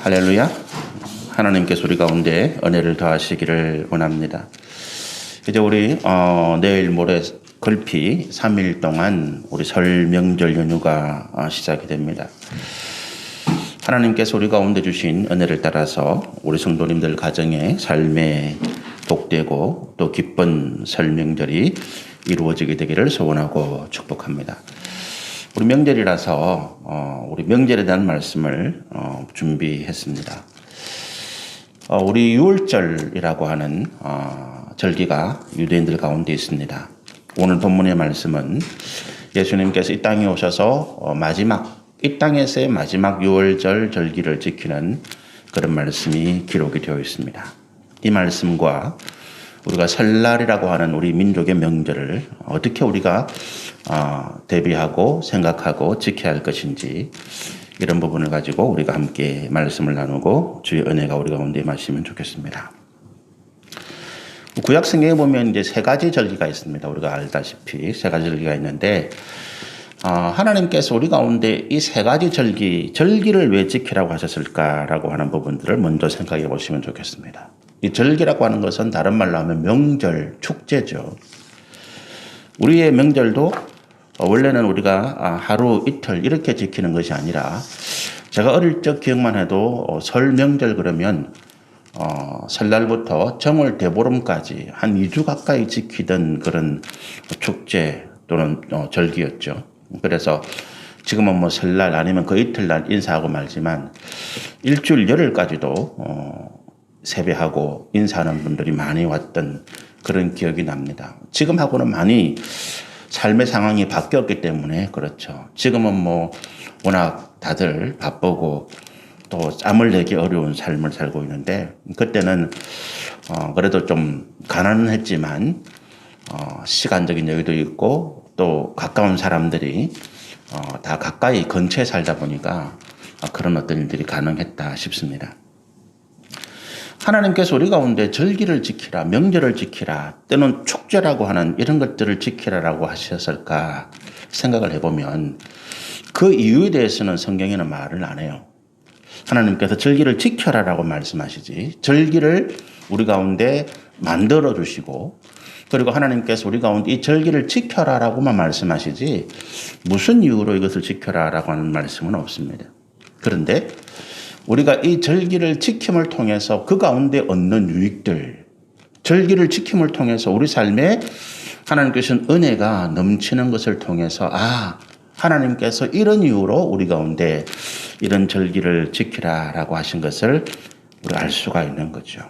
할렐루야. 하나님께서 우리 가운데 은혜를 더하시기를 원합니다. 이제 우리 내일 모레 걸피 3일 동안 우리 설 명절 연휴가 시작이 됩니다. 하나님께서 우리 가운데 주신 은혜를 따라서 우리 성도님들 가정의 삶에 복되고 또 기쁜 설 명절이 이루어지게 되기를 소원하고 축복합니다. 우리 명절이라서 우리 명절에 대한 말씀을 준비했습니다. 우리 유월절이라고 하는 절기가 유대인들 가운데 있습니다. 오늘 본문의 말씀은 예수님께서 이 땅에 오셔서 이 땅에서의 마지막 유월절 절기를 지키는 그런 말씀이 기록이 되어 있습니다. 이 말씀과 우리가 설날이라고 하는 우리 민족의 명절을 어떻게 우리가 대비하고 생각하고 지켜야 할 것인지 이런 부분을 가지고 우리가 함께 말씀을 나누고 주의 은혜가 우리 가운데 임하시면 좋겠습니다. 구약 성경에 보면 이제 세 가지 절기가 있습니다. 우리가 알다시피 세 가지 절기가 있는데 하나님께서 우리 가운데 이 세 가지 절기를 왜 지키라고 하셨을까라고 하는 부분들을 먼저 생각해 보시면 좋겠습니다. 이 절기라고 하는 것은 다른 말로 하면 명절, 축제죠. 우리의 명절도 원래는 우리가 하루 이틀 이렇게 지키는 것이 아니라 제가 어릴 적 기억만 해도 설 명절 그러면 설날부터 정월 대보름까지 한 2주 가까이 지키던 그런 축제 또는 절기였죠. 그래서 지금은 뭐 설날 아니면 그 이틀날 인사하고 말지만 일주일 열흘까지도 세배하고 인사하는 분들이 많이 왔던 그런 기억이 납니다. 지금하고는 많이 삶의 상황이 바뀌었기 때문에 그렇죠. 지금은 뭐 워낙 다들 바쁘고 또 짬을 내기 어려운 삶을 살고 있는데 그때는 그래도 좀 가난했지만 시간적인 여유도 있고 또 가까운 사람들이 다 가까이 근처에 살다 보니까 그런 어떤 일들이 가능했다 싶습니다. 하나님께서 우리 가운데 절기를 지키라, 명절을 지키라, 때는 축제라고 하는 이런 것들을 지키라라고 하셨을까 생각을 해보면 그 이유에 대해서는 성경에는 말을 안 해요. 하나님께서 절기를 지켜라라고 말씀하시지 절기를 우리 가운데 만들어 주시고 그리고 하나님께서 우리 가운데 이 절기를 지켜라라고만 말씀하시지 무슨 이유로 이것을 지켜라라고 하는 말씀은 없습니다. 그런데 우리가 이 절기를 지킴을 통해서 그 가운데 얻는 유익들, 절기를 지킴을 통해서 우리 삶에 하나님께서 은혜가 넘치는 것을 통해서 하나님께서 이런 이유로 우리 가운데 이런 절기를 지키라라고 하신 것을 우리가 알 수가 있는 거죠.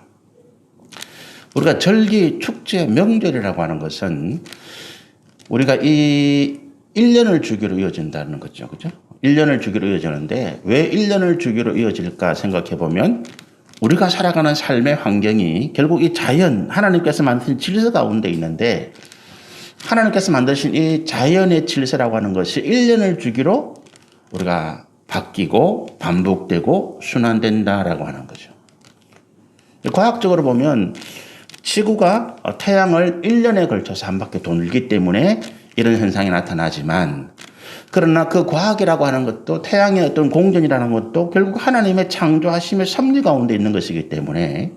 우리가 절기, 축제, 명절이라고 하는 것은 우리가 이 1년을 주기로 이어진다는 거죠. 그죠? 1년을 주기로 이어지는데 왜 1년을 주기로 이어질까 생각해 보면 우리가 살아가는 삶의 환경이 결국 이 자연, 하나님께서 만드신 질서 가운데 있는데 하나님께서 만드신 이 자연의 질서라고 하는 것이 1년을 주기로 우리가 바뀌고 반복되고 순환된다라고 하는 거죠. 과학적으로 보면 지구가 태양을 1년에 걸쳐서 한 바퀴 돌기 때문에 이런 현상이 나타나지만 그러나 그 과학이라고 하는 것도 태양의 어떤 공전이라는 것도 결국 하나님의 창조하심의 섭리 가운데 있는 것이기 때문에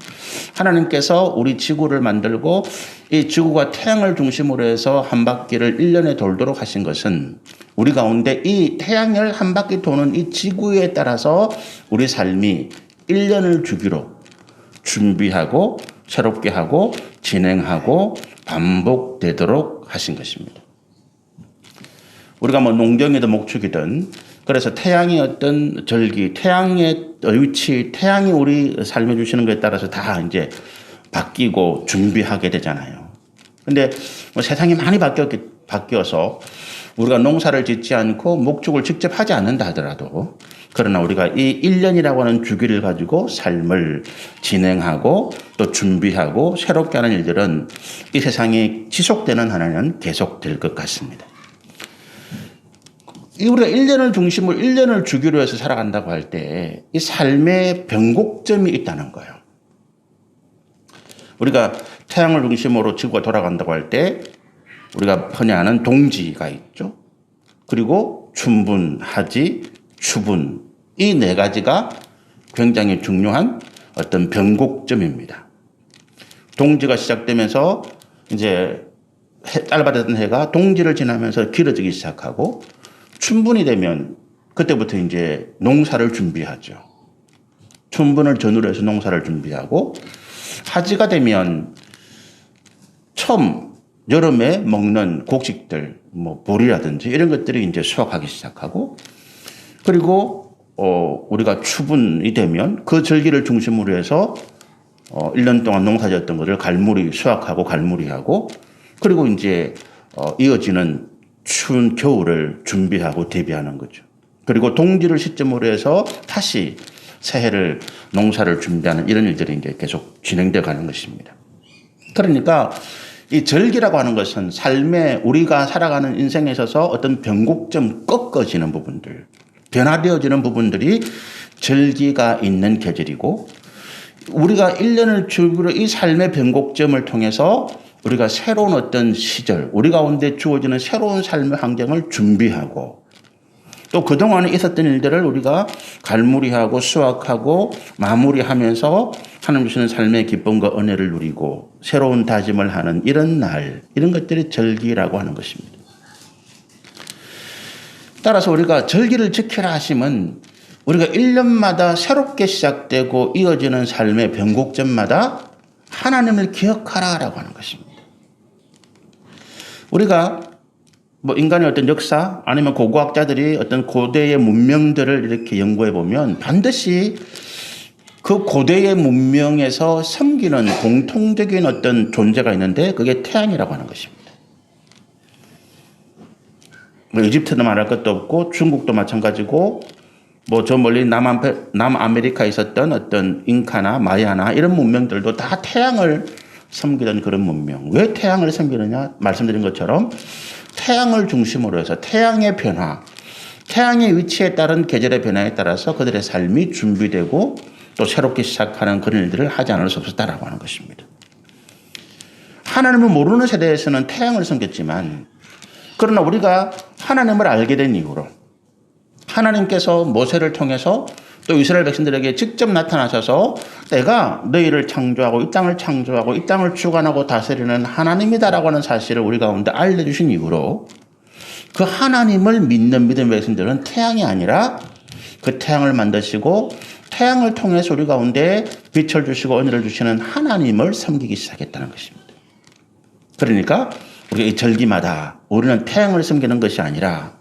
하나님께서 우리 지구를 만들고 이 지구가 태양을 중심으로 해서 한 바퀴를 1년에 돌도록 하신 것은 우리 가운데 이 태양을 한 바퀴 도는 이 지구에 따라서 우리 삶이 1년을 주기로 준비하고 새롭게 하고 진행하고 반복되도록 하신 것입니다. 우리가 뭐 농경이든 목축이든 그래서 태양의 어떤 절기, 태양의 위치, 태양이 우리 삶에 주시는 것에 따라서 다 이제 바뀌고 준비하게 되잖아요. 근데 뭐 세상이 많이 바뀌어서 우리가 농사를 짓지 않고 목축을 직접 하지 않는다 하더라도 그러나 우리가 이 1년이라고 하는 주기를 가지고 삶을 진행하고 또 준비하고 새롭게 하는 일들은 이 세상이 지속되는 한에는 계속될 것 같습니다. 우리가 1년을 중심으로 1년을 주기로 해서 살아간다고 할 때 이 삶의 변곡점이 있다는 거예요. 우리가 태양을 중심으로 지구가 돌아간다고 할 때 우리가 흔히 아는 동지가 있죠. 그리고 춘분, 하지, 추분 이 네 가지가 굉장히 중요한 어떤 변곡점입니다. 동지가 시작되면서 이제 짧아졌던 해가 동지를 지나면서 길어지기 시작하고 춘분이 되면 그때부터 이제 농사를 준비하죠. 춘분을 전후로 해서 농사를 준비하고 하지가 되면 처음 여름에 먹는 곡식들, 뭐 보리라든지 이런 것들이 이제 수확하기 시작하고 그리고 우리가 추분이 되면 그 절기를 중심으로 해서 1년 동안 농사졌던 것을 갈무리 수확하고 갈무리하고 그리고 이제 이어지는 추운 겨울을 준비하고 대비하는 거죠. 그리고 동지를 시점으로 해서 다시 새해를 농사를 준비하는 이런 일들이 이제 계속 진행되어 가는 것입니다. 그러니까 이 절기라고 하는 것은 삶에 우리가 살아가는 인생에 있어서 어떤 변곡점 꺾어지는 부분들, 변화되어지는 부분들이 절기가 있는 계절이고 우리가 1년을 줄기로 이 삶의 변곡점을 통해서 우리가 새로운 어떤 시절, 우리 가운데 주어지는 새로운 삶의 환경을 준비하고 또 그동안에 있었던 일들을 우리가 갈무리하고 수확하고 마무리하면서 하나님 주시는 삶의 기쁨과 은혜를 누리고 새로운 다짐을 하는 이런 날, 이런 것들이 절기라고 하는 것입니다. 따라서 우리가 절기를 지키라 하시면 우리가 1년마다 새롭게 시작되고 이어지는 삶의 변곡점마다 하나님을 기억하라라고 하는 것입니다. 우리가 뭐 인간의 어떤 역사 아니면 고고학자들이 어떤 고대의 문명들을 이렇게 연구해 보면 반드시 그 고대의 문명에서 섬기는 공통적인 어떤 존재가 있는데 그게 태양이라고 하는 것입니다. 뭐 이집트도 말할 것도 없고 중국도 마찬가지고 뭐 저 멀리 남아메리카에 있었던 어떤 잉카나 마야나 이런 문명들도 다 태양을 섬기던 그런 문명. 왜 태양을 섬기느냐? 말씀드린 것처럼 태양을 중심으로 해서 태양의 변화, 태양의 위치에 따른 계절의 변화에 따라서 그들의 삶이 준비되고 또 새롭게 시작하는 그런 일들을 하지 않을 수 없었다라고 하는 것입니다. 하나님을 모르는 세대에서는 태양을 섬겼지만 그러나 우리가 하나님을 알게 된 이후로 하나님께서 모세를 통해서 또 이스라엘 백성들에게 직접 나타나셔서 내가 너희를 창조하고 이 땅을 창조하고 이 땅을 주관하고 다스리는 하나님이다라고 하는 사실을 우리 가운데 알려주신 이후로 그 하나님을 믿는 믿음의 백성들은 태양이 아니라 그 태양을 만드시고 태양을 통해서 우리 가운데 빛을 주시고 은혜를 주시는 하나님을 섬기기 시작했다는 것입니다. 그러니까 우리가 이 절기마다 우리는 태양을 섬기는 것이 아니라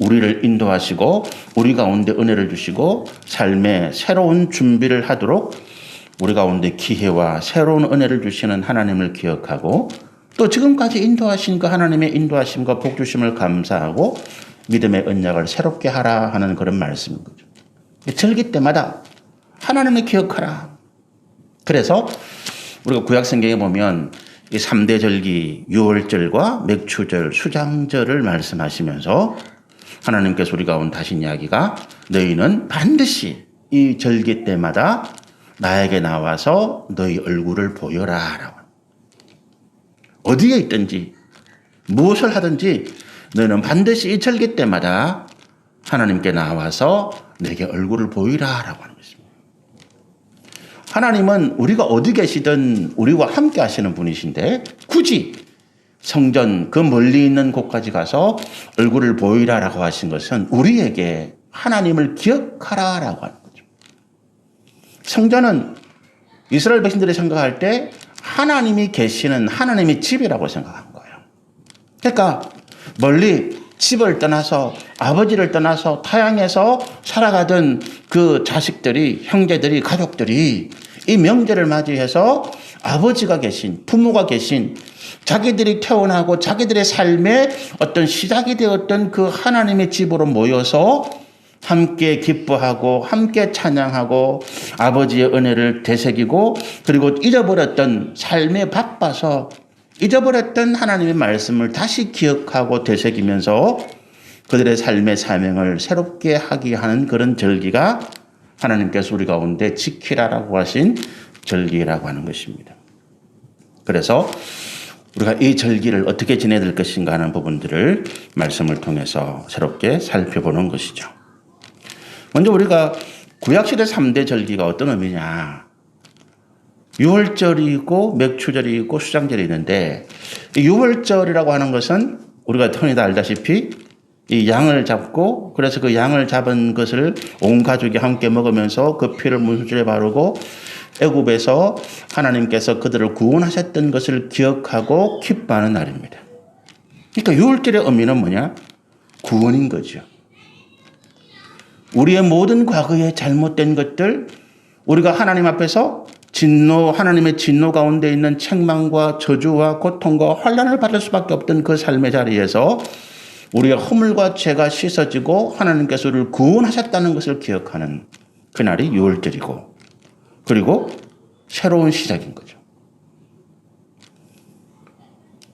우리를 인도하시고 우리 가운데 은혜를 주시고 삶의 새로운 준비를 하도록 우리 가운데 기회와 새로운 은혜를 주시는 하나님을 기억하고 또 지금까지 인도하신 그 하나님의 인도하심과 복 주심을 감사하고 믿음의 언약을 새롭게 하라 하는 그런 말씀인 거죠. 절기 때마다 하나님을 기억하라. 그래서 우리가 구약 성경에 보면 이 3대 절기 유월절과 맥추절, 수장절을 말씀하시면서 하나님께서 우리 가운데 하신 이야기가 너희는 반드시 이 절기 때마다 나에게 나와서 너희 얼굴을 보여라 라고. 어디에 있든지 무엇을 하든지 너희는 반드시 이 절기 때마다 하나님께 나와서 내게 얼굴을 보이라 라고 하는 것입니다. 하나님은 우리가 어디 계시든 우리와 함께 하시는 분이신데 굳이 성전 그 멀리 있는 곳까지 가서 얼굴을 보이라라고 하신 것은 우리에게 하나님을 기억하라라고 하는 거죠. 성전은 이스라엘 백성들이 생각할 때 하나님이 계시는 하나님의 집이라고 생각한 거예요. 그러니까 멀리 집을 떠나서 아버지를 떠나서 타향에서 살아가던 그 자식들이 형제들이 가족들이 이 명절을 맞이해서 아버지가 계신 부모가 계신 자기들이 태어나고 자기들의 삶의 어떤 시작이 되었던 그 하나님의 집으로 모여서 함께 기뻐하고 함께 찬양하고 아버지의 은혜를 되새기고 그리고 잊어버렸던 삶에 바빠서 잊어버렸던 하나님의 말씀을 다시 기억하고 되새기면서 그들의 삶의 사명을 새롭게 하게 하는 그런 절기가 하나님께서 우리 가운데 지키라라고 하신 절기라고 하는 것입니다. 그래서 우리가 이 절기를 어떻게 지내야 될 것인가 하는 부분들을 말씀을 통해서 새롭게 살펴보는 것이죠. 먼저 우리가 구약시대 3대 절기가 어떤 의미냐. 유월절이고 맥추절이고 수장절이 있는데, 유월절이라고 하는 것은 우리가 흔히 다 알다시피 이 양을 잡고, 그래서 그 양을 잡은 것을 온 가족이 함께 먹으면서 그 피를 문수줄에 바르고 애굽에서 하나님께서 그들을 구원하셨던 것을 기억하고 기뻐하는 날입니다. 그러니까 유월절의 의미는 뭐냐? 구원인 거죠. 우리의 모든 과거의 잘못된 것들, 우리가 하나님 앞에서 하나님의 진노 가운데 있는 책망과 저주와 고통과 환난을 받을 수밖에 없던 그 삶의 자리에서 우리의 허물과 죄가 씻어지고 하나님께서 우리를 구원하셨다는 것을 기억하는 그날이 유월절이고, 그리고 새로운 시작인 거죠.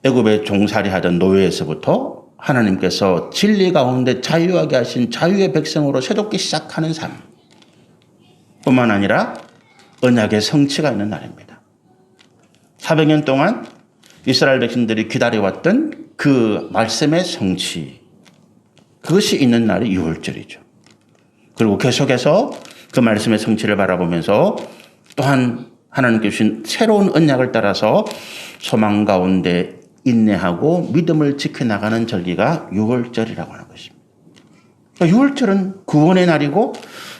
애굽에 종살이 하던 노예에서부터 하나님께서 진리 가운데 자유하게 하신 자유의 백성으로 새롭게 시작하는 삶 뿐만 아니라 언약의 성취가 있는 날입니다. 400년 동안 이스라엘 백성들이 기다려왔던 그 말씀의 성취, 그것이 있는 날이 유월절이죠. 그리고 계속해서 그 말씀의 성취를 바라보면서 또한 하나님께 주신 새로운 언약을 따라서 소망 가운데 인내하고 믿음을 지켜나가는 절기가 유월절이라고 하는 것입니다. 유월절은 구원의 날이고,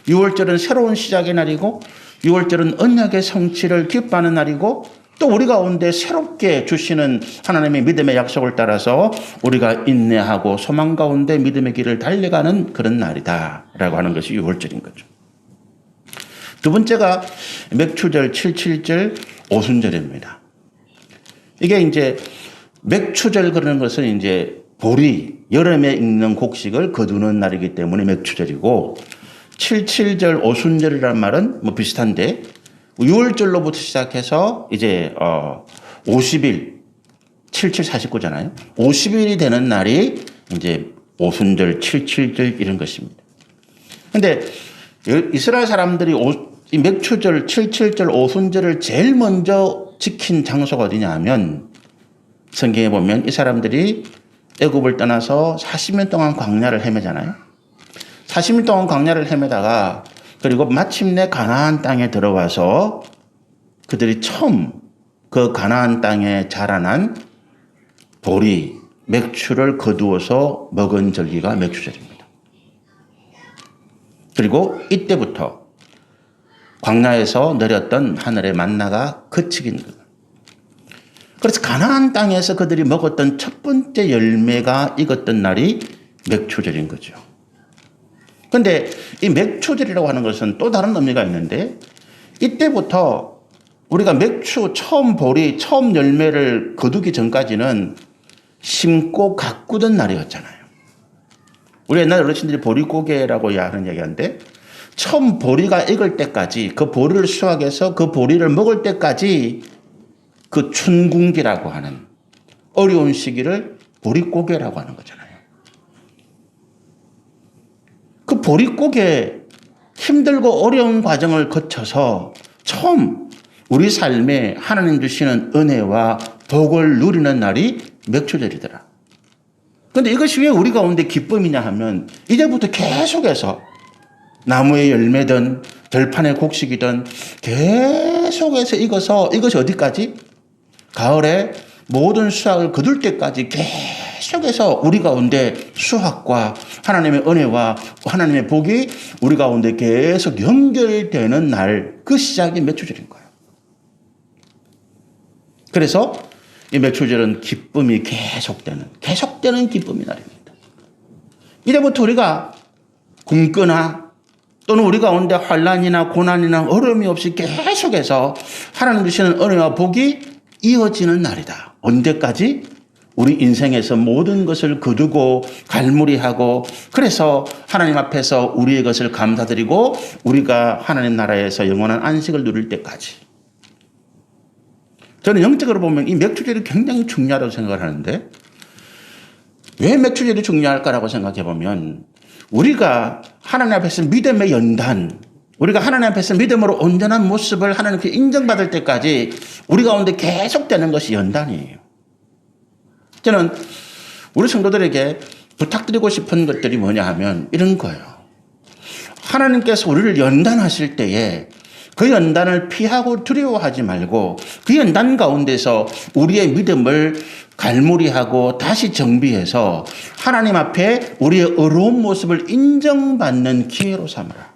유월절은 새로운 시작의 날이고, 유월절은 언약의 성취를 기뻐하는 날이고, 또 우리 가운데 새롭게 주시는 하나님의 믿음의 약속을 따라서 우리가 인내하고 소망 가운데 믿음의 길을 달려가는 그런 날이다라고 하는 것이 유월절인 거죠. 두 번째가 맥추절, 칠칠절, 오순절입니다. 이게 이제 맥추절 그러는 것은 이제 보리, 여름에 익는 곡식을 거두는 날이기 때문에 맥추절이고, 칠칠절, 오순절이라는 말은 뭐 비슷한데, 6월절로부터 시작해서 이제 50일, 77, 49잖아요. 50일이 되는 날이 이제 오순절, 칠칠절 이런 것입니다. 근데 이스라엘 사람들이 이 맥추절, 칠칠절, 오순절을 제일 먼저 지킨 장소가 어디냐 하면, 성경에 보면 이 사람들이 애굽을 떠나서 40년 동안 광야를 헤매잖아요. 40년 동안 광야를 헤매다가 그리고 마침내 가나안 땅에 들어와서 그들이 처음 그 가나안 땅에 자라난 보리, 맥추를 거두어서 먹은 절기가 맥추절입니다. 그리고 이때부터 광야에서 내렸던 하늘의 만나가 그치긴 거예요. 그래서 가나안 땅에서 그들이 먹었던 첫 번째 열매가 익었던 날이 맥추절인 거죠. 그런데 이 맥추절이라고 하는 것은 또 다른 의미가 있는데, 이때부터 우리가 맥추 처음 보리, 처음 열매를 거두기 전까지는 심고 가꾸던 날이었잖아요. 우리 옛날 어르신들이 보리고개라고 하는 얘기하는데, 처음 보리가 익을 때까지, 그 보리를 수확해서 그 보리를 먹을 때까지 그 춘궁기라고 하는 어려운 시기를 보리고개라고 하는 거잖아요. 그 보릿고개 힘들고 어려운 과정을 거쳐서 처음 우리 삶에 하나님 주시는 은혜와 복을 누리는 날이 맥추절이더라. 그런데 이것이 왜 우리 가운데 기쁨이냐 하면, 이제부터 계속해서 나무의 열매든 들판의 곡식이든 계속해서 익어서, 이것이 어디까지? 가을에 모든 수확을 거둘 때까지 계속해서 우리 가운데 수확과 하나님의 은혜와 하나님의 복이 우리 가운데 계속 연결되는 날, 그 시작이 맥추절인 거예요. 그래서 이 맥추절은 기쁨이 계속되는 기쁨의 날입니다. 이제부터 우리가 굶거나 또는 우리 가운데 환난이나 고난이나 어려움이 없이 계속해서 하나님 주시는 은혜와 복이 이어지는 날이다. 언제까지? 우리 인생에서 모든 것을 거두고 갈무리하고, 그래서 하나님 앞에서 우리의 것을 감사드리고 우리가 하나님 나라에서 영원한 안식을 누릴 때까지. 저는 영적으로 보면 이 맥추절이 굉장히 중요하다고 생각을 하는데, 왜 맥추절이 중요할까라고 생각해 보면, 우리가 하나님 앞에서 믿음의 연단, 우리가 하나님 앞에서 믿음으로 온전한 모습을 하나님께 인정받을 때까지 우리 가운데 계속되는 것이 연단이에요. 저는 우리 성도들에게 부탁드리고 싶은 것들이 뭐냐 하면 이런 거예요. 하나님께서 우리를 연단하실 때에 그 연단을 피하고 두려워하지 말고 그 연단 가운데서 우리의 믿음을 갈무리하고 다시 정비해서 하나님 앞에 우리의 어려운 모습을 인정받는 기회로 삼으라.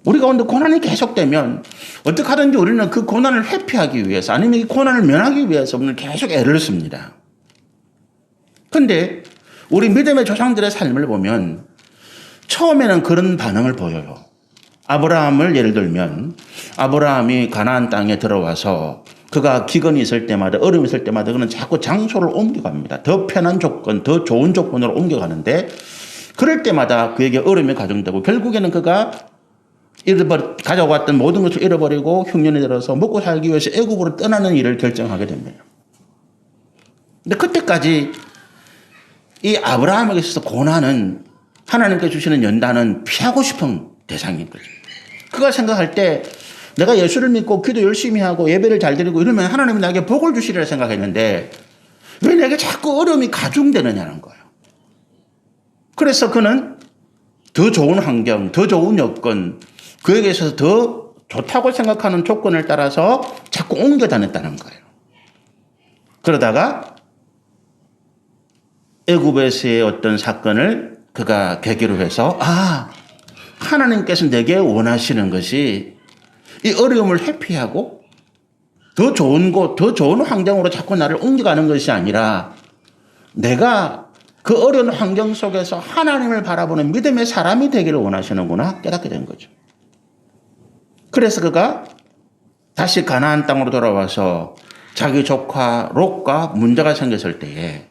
우리 가운데 고난이 계속되면 어떻게 하든지 우리는 그 고난을 회피하기 위해서 아니면 이 고난을 면하기 위해서 우리는 계속 애를 씁니다. 그런데 우리 믿음의 조상들의 삶을 보면 처음에는 그런 반응을 보여요. 아브라함을 예를 들면 아브라함이 가나안 땅에 들어와서 그가 기근이 있을 때마다 어려움이 있을 때마다 그는 자꾸 장소를 옮겨갑니다. 더 편한 조건, 더 좋은 조건으로 옮겨가는데 그럴 때마다 그에게 어려움이 가중되고 결국에는 그가 가져왔던 모든 것을 잃어버리고 흉년에 들어서 먹고 살기 위해서 애굽으로 떠나는 일을 결정하게 됩니다. 근데 그때까지 이 아브라함에게 있어서 고난은 하나님께 주시는 연단은 피하고 싶은 대상인 거죠. 그가 생각할 때 내가 예수를 믿고 기도 열심히 하고 예배를 잘 드리고 이러면 하나님이 나에게 복을 주시리라 생각했는데 왜 내게 자꾸 어려움이 가중되느냐는 거예요. 그래서 그는 더 좋은 환경, 더 좋은 여건, 그에게 있어서 더 좋다고 생각하는 조건을 따라서 자꾸 옮겨 다녔다는 거예요. 그러다가 애굽에서의 어떤 사건을 그가 계기로 해서 하나님께서 내게 원하시는 것이 이 어려움을 회피하고 더 좋은 곳, 더 좋은 환경으로 자꾸 나를 옮겨가는 것이 아니라 내가 그 어려운 환경 속에서 하나님을 바라보는 믿음의 사람이 되기를 원하시는구나 깨닫게 된 거죠. 그래서 그가 다시 가나안 땅으로 돌아와서 자기 조카 롯과 문제가 생겼을 때에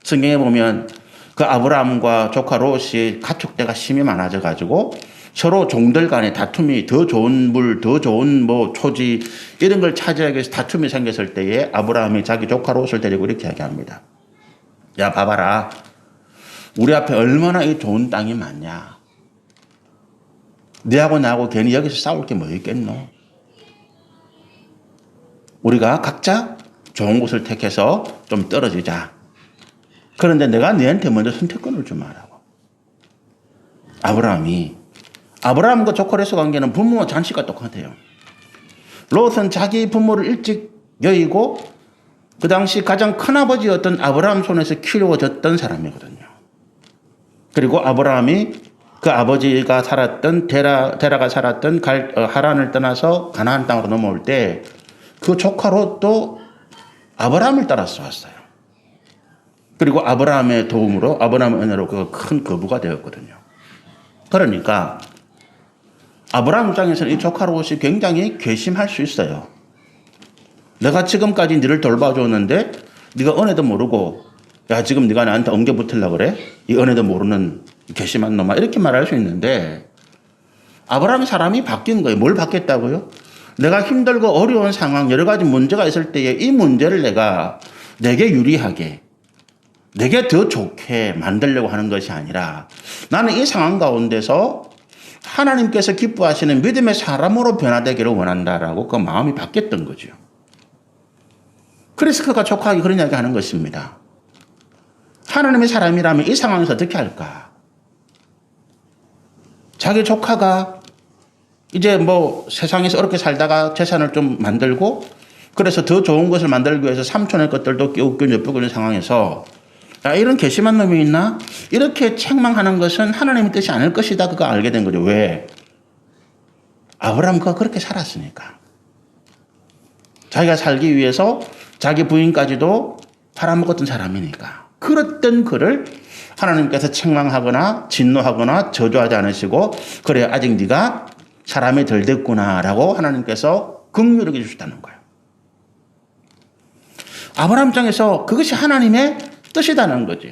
성경에 보면 그 아브라함과 조카 롯이 가축대가 심히 많아져 가지고 서로 종들 간에 다툼이 더 좋은 물, 더 좋은 초지 이런 걸 차지하기 위해서 다툼이 생겼을 때에 아브라함이 자기 조카 롯을 데리고 이렇게 이야기합니다. 야 봐봐라. 우리 앞에 얼마나 이 좋은 땅이 많냐. 너하고 나하고 괜히 여기서 싸울 게 뭐 있겠노. 우리가 각자 좋은 곳을 택해서 좀 떨어지자. 그런데 내가 너한테 먼저 선택권을 주마라고. 아브라함과 조카 롯의 관계는 부모와 자식과 똑같아요. 롯은 자기 부모를 일찍 여의고 그 당시 가장 큰아버지였던 아브라함 손에서 키워졌던 사람이거든요. 그리고 아브라함이 그 아버지가 살았던 데라가 살았던 하란을 떠나서 가나안 땅으로 넘어올 때 그 조카 롯도 아브라함을 따라서 왔어요. 그리고 아브라함의 도움으로 아브라함의 은혜로 그 큰 거부가 되었거든요. 그러니까 아브라함 입장에서는 이 조카 롯이 굉장히 괘씸할 수 있어요. 내가 지금까지 너를 돌봐줬는데 네가 은혜도 모르고 야 지금 네가 나한테 엉겨 붙으려고 그래? 이 은혜도 모르는 괘씸한 놈아 이렇게 말할 수 있는데 아브라함 사람이 바뀐 거예요. 뭘 바뀌었다고요? 내가 힘들고 어려운 상황 여러 가지 문제가 있을 때에 이 문제를 내게 유리하게 내게 더 좋게 만들려고 하는 것이 아니라 나는 이 상황 가운데서 하나님께서 기뻐하시는 믿음의 사람으로 변화되기를 원한다라고 그 마음이 바뀌었던 거죠. 그래서 그가 조카에게 그런 이야기 하는 것입니다. 하나님의 사람이라면 이 상황에서 어떻게 할까? 자기 조카가 이제 세상에서 어렵게 살다가 재산을 좀 만들고 그래서 더 좋은 것을 만들기 위해서 삼촌의 것들도 끼우고 엿보고 있는 상황에서 야, 이런 괘씸한 놈이 있나? 이렇게 책망하는 것은 하나님의 뜻이 아닐 것이다. 그거 알게 된 거죠. 왜? 아브라함과 그렇게 살았으니까. 자기가 살기 위해서 자기 부인까지도 팔아먹었던 사람이니까. 그랬던 그를 하나님께서 책망하거나 진노하거나 저주하지 않으시고 그래 아직 네가 사람이 덜 됐구나라고 하나님께서 긍휼히 여겨주셨다는 거예요. 아브라함 입장에서 그것이 하나님의 뜻이다는 거죠.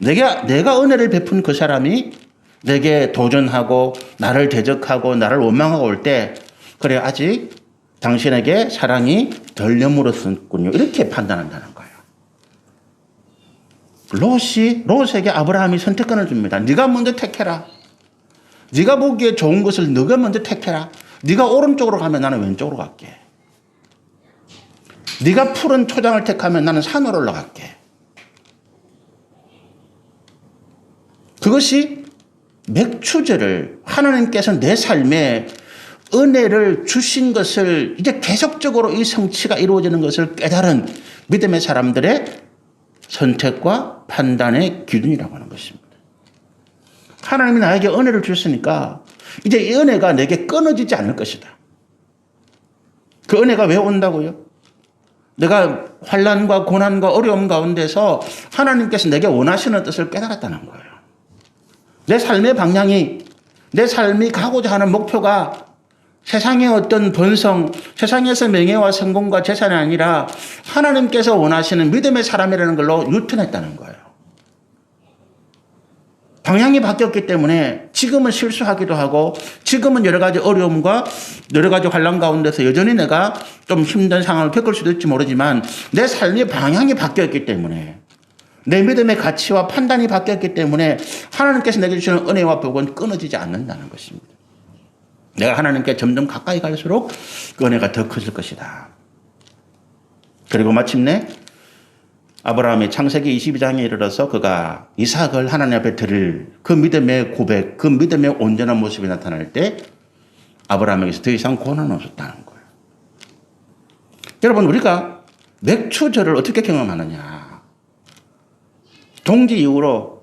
내가 은혜를 베푼 그 사람이 내게 도전하고 나를 대적하고 나를 원망하고 올 때 그래 아직 당신에게 사랑이 덜 여물었군요. 이렇게 판단한다는 거예요. 롯에게 아브라함이 선택권을 줍니다. 네가 먼저 택해라. 네가 보기에 좋은 것을 네가 먼저 택해라. 네가 오른쪽으로 가면 나는 왼쪽으로 갈게. 네가 푸른 초장을 택하면 나는 산으로 올라갈게. 그것이 맥추절을 하나님께서 내 삶에 은혜를 주신 것을 이제 계속적으로 이 성취가 이루어지는 것을 깨달은 믿음의 사람들의 선택과 판단의 기준이라고 하는 것입니다. 하나님이 나에게 은혜를 주셨으니까 이제 이 은혜가 내게 끊어지지 않을 것이다. 그 은혜가 왜 온다고요? 내가 환난과 고난과 어려움 가운데서 하나님께서 내게 원하시는 뜻을 깨달았다는 거예요. 내 삶의 방향이, 내 삶이 가고자 하는 목표가 세상의 어떤 번성, 세상에서 명예와 성공과 재산이 아니라 하나님께서 원하시는 믿음의 사람이라는 걸로 유턴했다는 거예요. 방향이 바뀌었기 때문에 지금은 실수하기도 하고 지금은 여러 가지 어려움과 여러 가지 환난 가운데서 여전히 내가 좀 힘든 상황을 겪을 수도 있을지 모르지만 내 삶의 방향이 바뀌었기 때문에 내 믿음의 가치와 판단이 바뀌었기 때문에 하나님께서 내게 주시는 은혜와 복은 끊어지지 않는다는 것입니다. 내가 하나님께 점점 가까이 갈수록 그 은혜가 더 커질 것이다. 그리고 마침내 아브라함이 창세기 22장에 이르러서 그가 이삭을 하나님 앞에 드릴 그 믿음의 고백, 그 믿음의 온전한 모습이 나타날 때 아브라함에게서 더 이상 고난은 없었다는 거예요. 여러분, 우리가 맥추절을 어떻게 경험하느냐. 동지 이후로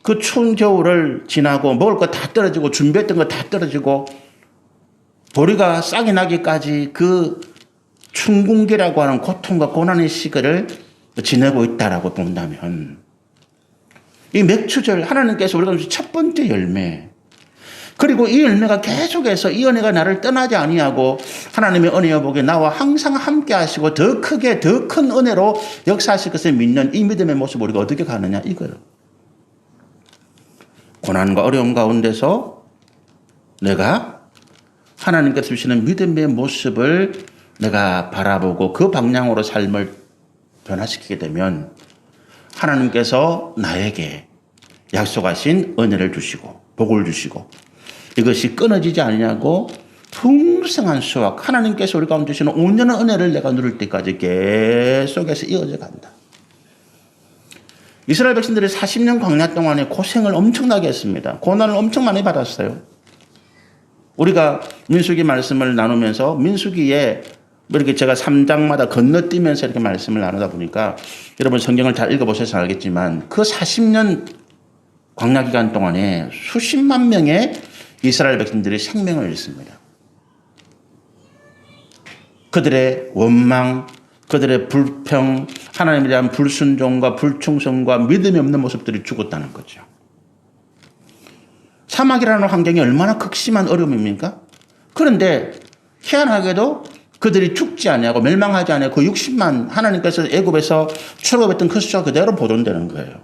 그 추운 겨울을 지나고 먹을 거 다 떨어지고 준비했던 거 다 떨어지고 보리가 싹이 나기까지 그 춘궁기라고 하는 고통과 고난의 시기를 지내고 있다라고 본다면 이 맥추절 하나님께서 우리가 주신 첫 번째 열매, 그리고 이 열매가 계속해서 이 은혜가 나를 떠나지 아니하고 하나님의 은혜와 복이 나와 항상 함께 하시고 더 크게 더 큰 은혜로 역사하실 것을 믿는 이 믿음의 모습 우리가 어떻게 가느냐 이거예요. 고난과 어려움 가운데서 내가 하나님께서 주시는 믿음의 모습을 내가 바라보고 그 방향으로 삶을 변화시키게 되면 하나님께서 나에게 약속하신 은혜를 주시고 복을 주시고 이것이 끊어지지 않냐고 풍성한 수확, 하나님께서 우리 가운데 주시는 온전한 은혜를 내가 누릴 때까지 계속해서 이어져 간다. 이스라엘 백성들이 40년 광야 동안에 고생을 엄청나게 했습니다. 고난을 엄청 많이 받았어요. 우리가 민수기 말씀을 나누면서 민수기에 이렇게 제가 3장마다 건너뛰면서 이렇게 말씀을 나누다 보니까 여러분 성경을 잘 읽어보셔서 알겠지만 그 40년 광야 기간 동안에 수십만 명의 이스라엘 백성들이 생명을 잃습니다. 그들의 원망, 그들의 불평, 하나님에 대한 불순종과 불충성과 믿음이 없는 모습들이 죽었다는 거죠. 사막이라는 환경이 얼마나 극심한 어려움입니까? 그런데 희한하게도 그들이 죽지 아니하고 멸망하지 아니하고 그 60만 하나님께서 애굽에서 출애굽했던 그 숫자가 그대로 보존되는 거예요.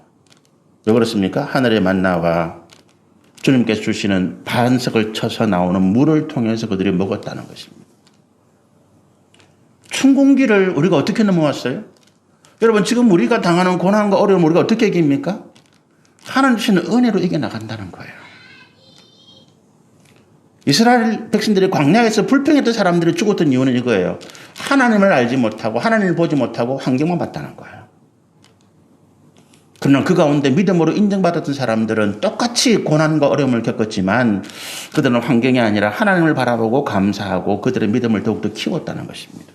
왜 그렇습니까? 하늘의 만나와 주님께서 주시는 반석을 쳐서 나오는 물을 통해서 그들이 먹었다는 것입니다. 춘궁기를 우리가 어떻게 넘어왔어요? 여러분, 지금 우리가 당하는 고난과 어려움을 우리가 어떻게 이깁니까? 하나님 주시는 은혜로 이겨나간다는 거예요. 이스라엘 백성들이 광야에서 불평했던 사람들이 죽었던 이유는 이거예요. 하나님을 알지 못하고 하나님을 보지 못하고 환경만 봤다는 거예요. 그러나 그 가운데 믿음으로 인정받았던 사람들은 똑같이 고난과 어려움을 겪었지만 그들은 환경이 아니라 하나님을 바라보고 감사하고 그들의 믿음을 더욱더 키웠다는 것입니다.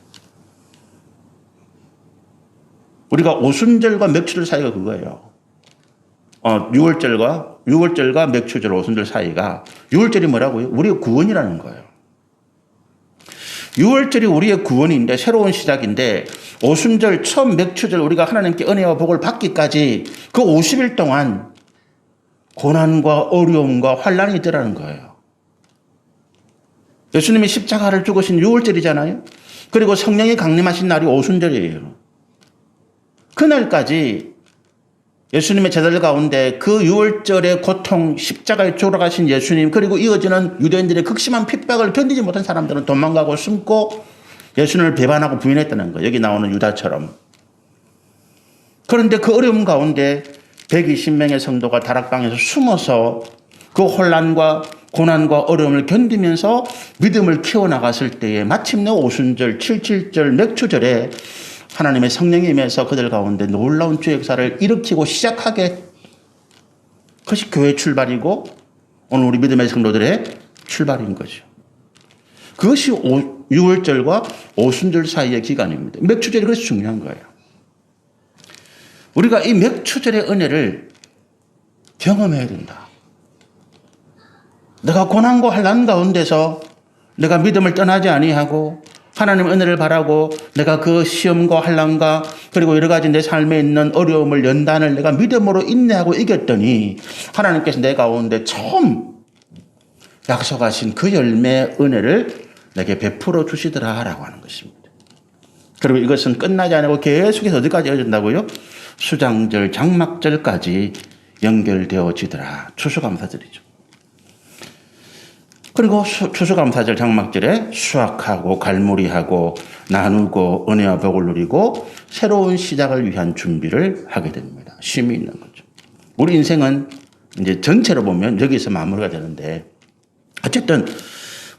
우리가 오순절과 맥추절 사이가 그거예요. 6월절과 맥추절 오순절 사이가 6월절이 뭐라고요? 우리의 구원이라는 거예요. 6월절이 우리의 구원인데 새로운 시작인데 오순절 처음 맥추절 우리가 하나님께 은혜와 복을 받기까지 그 50일 동안 고난과 어려움과 환난이 있더라는 거예요. 예수님이 십자가를 죽으신 6월절이잖아요. 그리고 성령이 강림하신 날이 오순절이에요. 그날까지 예수님의 제자들 가운데 그 6월절의 고통, 십자가에 돌아가신 예수님, 그리고 이어지는 유대인들의 극심한 핍박을 견디지 못한 사람들은 도망가고 숨고 예수님을 배반하고 부인했다는 거예요. 여기 나오는 유다처럼. 그런데 그 어려움 가운데 120명의 성도가 다락방에서 숨어서 그 혼란과 고난과 어려움을 견디면서 믿음을 키워나갔을 때에 마침내 오순절, 77절, 맥추절에 하나님의 성령이 임해서 그들 가운데 놀라운 주의 역사를 일으키고 시작하게 그것이 교회의 출발이고 오늘 우리 믿음의 성도들의 출발인 거죠. 그것이 6월절과 오순절 사이의 기간입니다. 맥추절이 그래서 중요한 거예요. 우리가 이 맥추절의 은혜를 경험해야 된다. 내가 고난과 환난 가운데서 내가 믿음을 떠나지 아니하고 하나님의 은혜를 바라고 내가 그 시험과 환난과 그리고 여러 가지 내 삶에 있는 어려움을 연단을 내가 믿음으로 인내하고 이겼더니 하나님께서 내 가운데 처음 약속하신 그 열매의 은혜를 내게 베풀어 주시더라라고 하는 것입니다. 그리고 이것은 끝나지 않고 계속해서 어디까지 이어진다고요? 수장절, 장막절까지 연결되어지더라. 추수감사절이죠. 그리고 추수감사절 장막절에 수확하고 갈무리하고 나누고 은혜와 복을 누리고 새로운 시작을 위한 준비를 하게 됩니다. 쉼이 있는 거죠. 우리 인생은 이제 전체로 보면 여기서 마무리가 되는데 어쨌든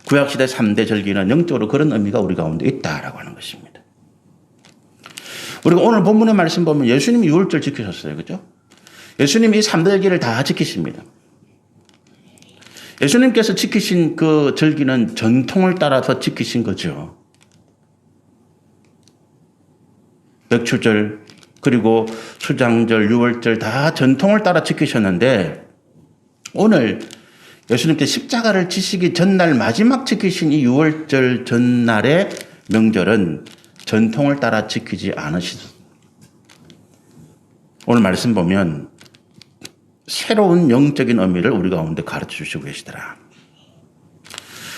구약시대 3대 절기는 영적으로 그런 의미가 우리 가운데 있다라고 하는 것입니다. 우리가 오늘 본문의 말씀 보면 예수님이 6월절 지키셨어요. 그죠? 예수님이 이 3대 절기를 다 지키십니다. 예수님께서 지키신 그 절기는 전통을 따라서 지키신 거죠. 맥추절 그리고 수장절, 6월절 다 전통을 따라 지키셨는데 오늘 예수님께서 십자가를 지시기 전날 마지막 지키신 이 6월절 전날의 명절은 전통을 따라 지키지 않으시죠. 오늘 말씀 보면 새로운 영적인 의미를 우리 가운데 가르쳐 주시고 계시더라.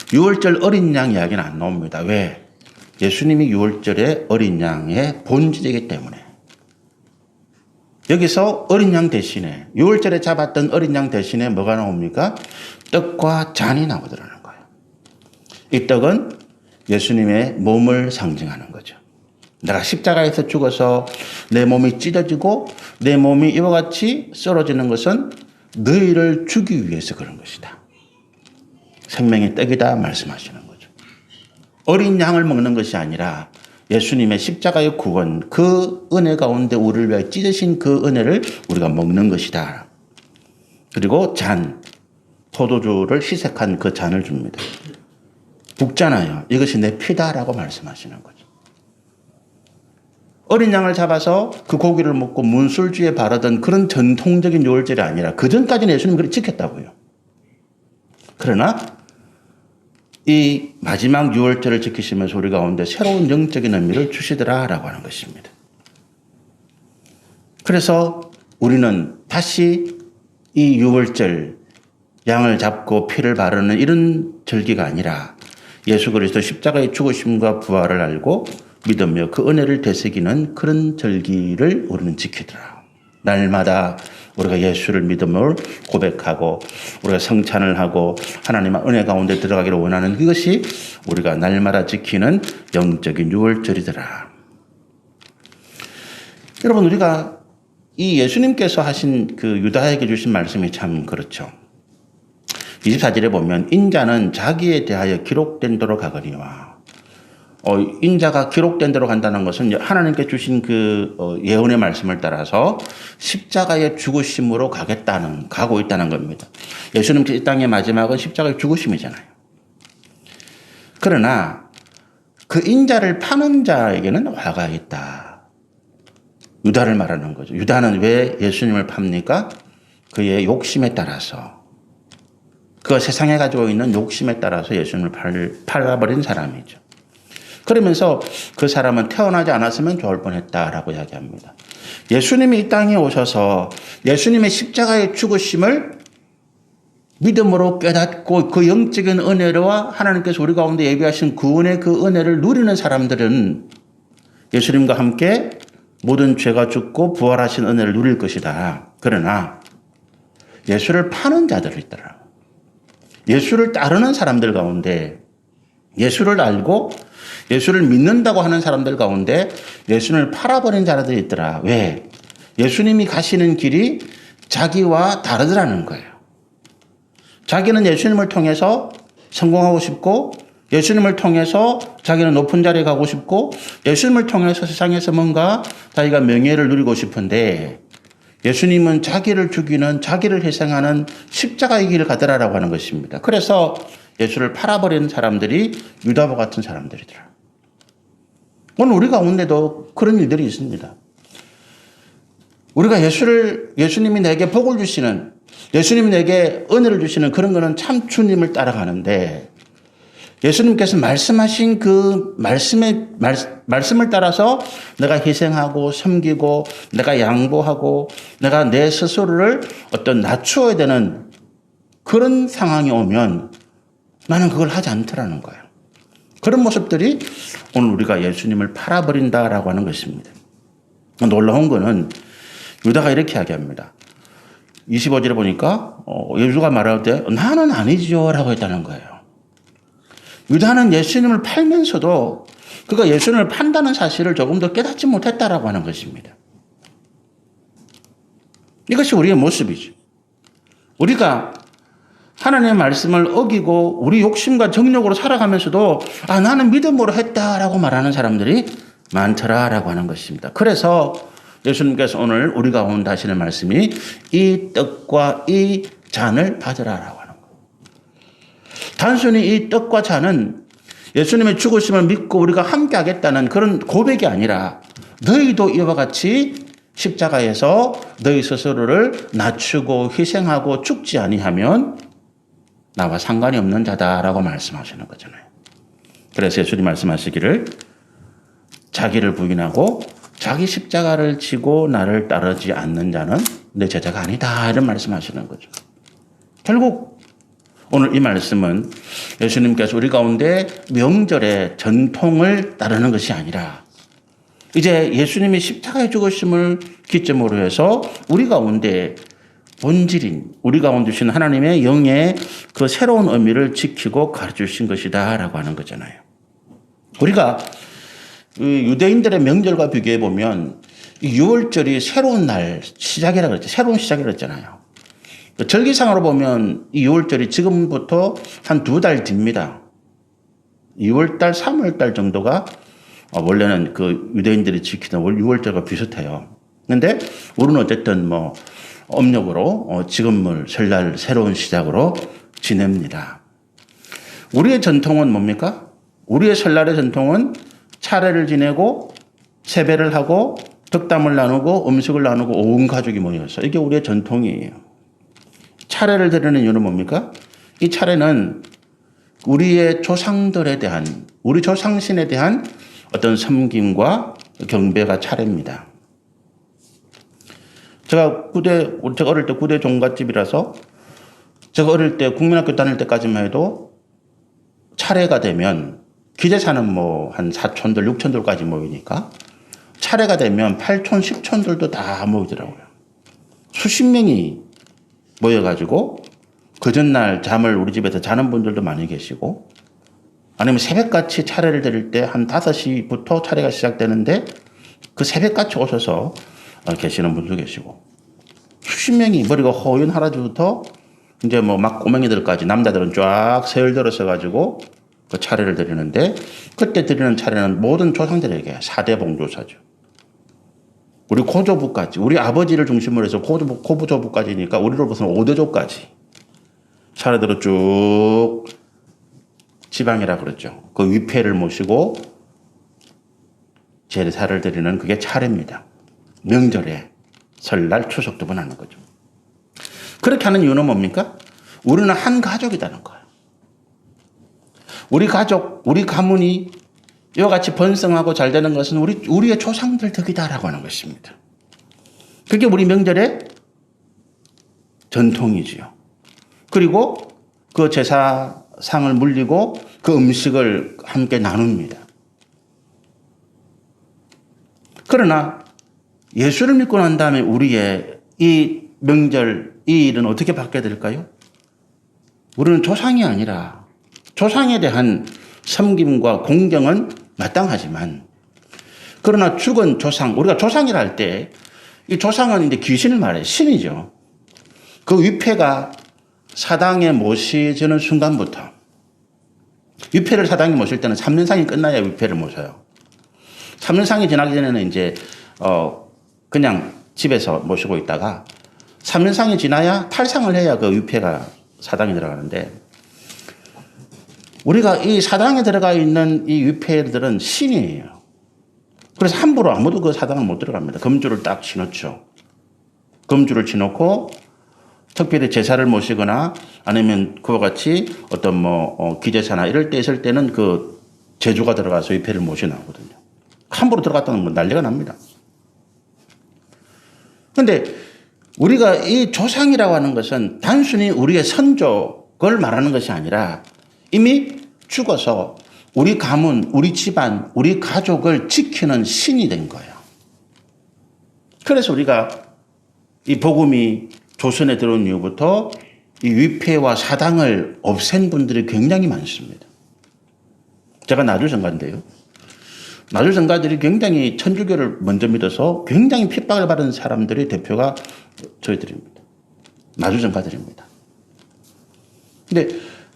6월절 어린 양 이야기는 안 나옵니다. 왜? 예수님이 6월절의 어린 양의 본질이기 때문에. 여기서 어린 양 대신에 6월절에 잡았던 어린 양 대신에 뭐가 나옵니까? 떡과 잔이 나오더라는 거예요. 이 떡은 예수님의 몸을 상징하는 거죠. 내가 십자가에서 죽어서 내 몸이 찢어지고 내 몸이 이와 같이 썰어지는 것은 너희를 주기 위해서 그런 것이다. 생명의 떡이다 말씀하시는 거죠. 어린 양을 먹는 것이 아니라 예수님의 십자가의 구원, 그 은혜 가운데 우리를 위해 찢으신 그 은혜를 우리가 먹는 것이다. 그리고 잔, 포도주를 희색한 그 잔을 줍니다. 붓잖아요. 이것이 내 피다라고 말씀하시는 거죠. 어린 양을 잡아서 그 고기를 먹고 문술주에 바르던 그런 전통적인 유월절이 아니라 그 전까지는 예수님이 그렇게 지켰다고요. 그러나 이 마지막 유월절을 지키시면서 우리 가운데 새로운 영적인 의미를 주시더라라고 하는 것입니다. 그래서 우리는 다시 이 유월절 양을 잡고 피를 바르는 이런 절기가 아니라 예수 그리스도 십자가의 죽으심과 부활을 알고 믿으며 그 은혜를 되새기는 그런 절기를 우리는 지키더라. 날마다 우리가 예수를 믿음을 고백하고 우리가 성찬을 하고 하나님의 은혜 가운데 들어가기를 원하는 그것이 우리가 날마다 지키는 영적인 유월절이더라. 여러분 우리가 이 예수님께서 하신 그 유다에게 주신 말씀이 참 그렇죠. 24절에 보면 인자는 자기에 대하여 기록된 대로 가거니와 인자가 기록된 대로 간다는 것은 하나님께 주신 그 예언의 말씀을 따라서 십자가의 죽으심으로 가고 있다는 겁니다. 예수님께서 이 땅의 마지막은 십자가의 죽으심이잖아요. 그러나 그 인자를 파는 자에게는 화가 있다. 유다를 말하는 거죠. 유다는 왜 예수님을 팝니까? 그의 욕심에 따라서. 그 세상에 가지고 있는 욕심에 따라서 예수님을 팔아버린 사람이죠. 그러면서 그 사람은 태어나지 않았으면 좋을 뻔했다라고 이야기합니다. 예수님이 이 땅에 오셔서 예수님의 십자가의 죽으심을 믿음으로 깨닫고 그 영적인 은혜와 하나님께서 우리 가운데 예비하신 구원의 그 은혜를 누리는 사람들은 예수님과 함께 모든 죄가 죽고 부활하신 은혜를 누릴 것이다. 그러나 예수를 파는 자들이 있더라. 예수를 따르는 사람들 가운데 예수를 알고 예수를 믿는다고 하는 사람들 가운데 예수님을 팔아버린 자들이 있더라. 왜? 예수님이 가시는 길이 자기와 다르더라는 거예요. 자기는 예수님을 통해서 성공하고 싶고 예수님을 통해서 자기는 높은 자리에 가고 싶고 예수님을 통해서 세상에서 뭔가 자기가 명예를 누리고 싶은데 예수님은 자기를 죽이는, 자기를 희생하는 십자가의 길을 가더라라고 하는 것입니다. 그래서 예수를 팔아버리는 사람들이 유다와 같은 사람들이더라. 오늘 우리 가운데도 그런 일들이 있습니다. 우리가 예수님이 내게 복을 주시는, 예수님이 내게 은혜를 주시는 그런 거는 참 주님을 따라가는데, 예수님께서 말씀하신 그 말씀을 따라서 내가 희생하고 섬기고 내가 양보하고 내가 내 스스로를 어떤 낮추어야 되는 그런 상황이 오면 나는 그걸 하지 않더라는 거예요. 그런 모습들이 오늘 우리가 예수님을 팔아버린다라고 하는 것입니다. 놀라운 거는 유다가 이렇게 이야기합니다. 25절에 보니까 예수가 말할 때 나는 아니지요 라고 했다는 거예요. 유다는 예수님을 팔면서도 그가 예수님을 판다는 사실을 조금 더 깨닫지 못했다라고 하는 것입니다. 이것이 우리의 모습이죠. 우리가 하나님의 말씀을 어기고 우리 욕심과 정욕으로 살아가면서도 나는 믿음으로 했다라고 말하는 사람들이 많더라라고 하는 것입니다. 그래서 예수님께서 오늘 우리 가운데 하시는 말씀이 이 떡과 이 잔을 받으라라고 하는 거예요. 단순히 이 떡과 잔은 예수님의 죽으심을 믿고 우리가 함께 하겠다는 그런 고백이 아니라 너희도 이와 같이 십자가에서 너희 스스로를 낮추고 희생하고 죽지 아니하면 나와 상관이 없는 자다라고 말씀하시는 거잖아요. 그래서 예수님 말씀하시기를 자기를 부인하고 자기 십자가를 지고 나를 따르지 않는 자는 내 제자가 아니다 이런 말씀하시는 거죠. 결국 오늘 이 말씀은 예수님께서 우리 가운데 명절의 전통을 따르는 것이 아니라 이제 예수님이 십자가에 죽으심을 기점으로 해서 우리 가운데 본질인 우리 가운데 주신 하나님의 영의 그 새로운 의미를 지키고 가르쳐주신 것이다라고 하는 거잖아요. 우리가 유대인들의 명절과 비교해 보면 6월절이 새로운 날 시작이라고 그랬죠. 새로운 시작이라고 했잖아요. 절기상으로 보면 이 6월절이 지금부터 한 2달 뒤입니다. 2월달, 3월달 정도가 원래는 그 유대인들이 지키던 6월절과 비슷해요. 그런데 우리는 어쨌든 음력으로 지금을 설날 새로운 시작으로 지냅니다. 우리의 전통은 뭡니까? 우리의 설날의 전통은 차례를 지내고 세배를 하고 덕담을 나누고 음식을 나누고 온 가족이 모여서 이게 우리의 전통이에요. 차례를 드리는 이유는 뭡니까? 이 차례는 우리의 조상들에 대한 우리 조상신에 대한 어떤 섬김과 경배가 차례입니다. 제가 어릴 때 구대 종갓집이라서 제가 어릴 때 국민학교 다닐 때까지만 해도 차례가 되면 기재사는 한 사촌들, 육촌들까지 모이니까 차례가 되면 8촌, 10촌들도 다 모이더라고요. 수십 명이 모여가지고 그 전날 잠을 우리 집에서 자는 분들도 많이 계시고 아니면 새벽같이 차례를 드릴 때 한 5시부터 차례가 시작되는데 그 새벽같이 오셔서 계시는 분도 계시고 수십 명이 머리가 허연 할아버지부터 이제 막 꼬맹이들까지 남자들은 쫙 서열들어서 가지고 그 차례를 드리는데 그때 드리는 차례는 모든 조상들에게 4대 봉조사죠. 우리 고조부까지 우리 아버지를 중심으로 해서 고부조부까지니까 우리로부터는 5대조까지 차례대로 쭉 지방이라 그러죠. 그 위패를 모시고 제사를 드리는 그게 차례입니다. 명절에 설날 추석 2번 하는 거죠. 그렇게 하는 이유는 뭡니까? 우리는 한 가족이라는 거예요. 우리 가족, 우리 가문이 이와 같이 번성하고 잘 되는 것은 우리의 조상들 덕이다라고 하는 것입니다. 그게 우리 명절의 전통이지요. 그리고 그 제사상을 물리고 그 음식을 함께 나눕니다. 그러나 예수를 믿고 난 다음에 우리의 이 명절, 이 일은 어떻게 바뀌어야 될까요? 우리는 조상이 아니라 조상에 대한 섬김과 공경은 마땅하지만 그러나 죽은 조상, 우리가 조상이라 할 때 이 조상은 이제 귀신을 말해요. 신이죠. 그 위패가 사당에 모시지는 순간부터 위패를 사당에 모실 때는 3년상이 끝나야 위패를 모셔요. 3년상이 지나기 전에는 이제 그냥 집에서 모시고 있다가 3년 상이 지나야 탈상을 해야 그 위패가 사당에 들어가는데, 우리가 이 사당에 들어가 있는 이 위패들은 신이에요. 그래서 함부로 아무도 그 사당을 못 들어갑니다. 금주를 딱 치놓죠. 금주를 치놓고 특별히 제사를 모시거나 아니면 그와 같이 어떤 기제사나 이럴 때 있을 때는 그 제주가 들어가서 위패를 모셔 나오거든요. 함부로 들어갔다는 건 난리가 납니다. 그런데 우리가 이 조상이라고 하는 것은 단순히 우리의 선족을 말하는 것이 아니라 이미 죽어서 우리 가문, 우리 집안, 우리 가족을 지키는 신이 된 거예요. 그래서 우리가 이 복음이 조선에 들어온 이후부터 이 위패와 사당을 없앤 분들이 굉장히 많습니다. 제가 나주정가인데요. 나주정가들이 굉장히 천주교를 먼저 믿어서 굉장히 핍박을 받은 사람들의 대표가 저희들입니다. 나주정가들입니다. 근데